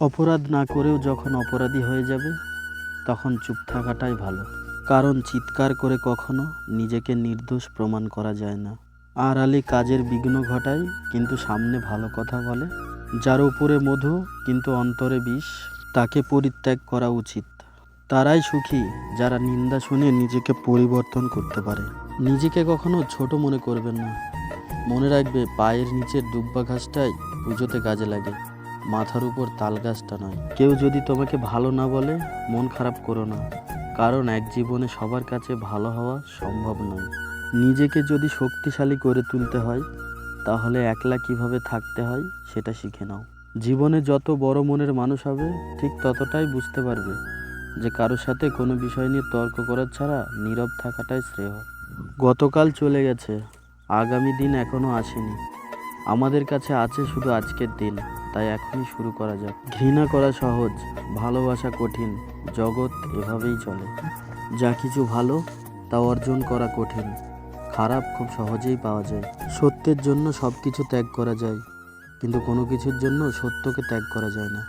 অপরাধ না করেও যখন অপরাধী হয়ে যাবে তখন চুপ থাকাটাই ভালো। কারণ চিৎকার করে কখনো নিজেকে নির্দোষ প্রমাণ করা যায় না। আড়ালে কাজের বিঘ্ন ঘটায় কিন্তু সামনে ভালো কথা বলে, যার উপরে মধু কিন্তু অন্তরে বিষ, তাকে পরিত্যাগ করা উচিত। তারাই সুখী যারা নিন্দা শুনে নিজেকে পরিবর্তন করতে পারে। নিজেকে কখনো ছোট মনে করবেন না। মনে রাখবে, পায়ের নিচের দুব্বা ঘাসটাই পুজোতে কাজে লাগে, মাথার উপর তাল গাছটা নয়। কেউ যদি তোমাকে ভালো না বলে মন খারাপ করো না, কারণ এক জীবনে সবার কাছে ভালো হওয়া সম্ভব নয়। নিজেকে যদি শক্তিশালী করে তুলতে হয় তাহলে একলা কিভাবে থাকতে হয় সেটা শিখে নাও। জীবনে যত বড় মনের মানুষ হবে ঠিক ততটাই বুঝতে পারবে যে কারোর সাথে কোনো বিষয় নিয়ে তর্ক করার ছাড়া নীরব থাকাটাই শ্রেয়। গতকাল চলে গেছে, আগামী দিন এখনো আসেনি। আমাদের কাছে আছে শুধু আজকের দিন, তাই এখনই শুরু করা যাক। ঘৃণা করা সহজ, ভালোবাসা কঠিন। জগৎ এভাবেই চলে। যা কিছু ভালো তা অর্জন করা কঠিন, খারাপ খুব সহজেই পাওয়া যায়। সত্যের জন্য সব কিছু ত্যাগ করা যায়, কিন্তু কোনো কিছুর জন্য সত্যকে ত্যাগ করা যায় না।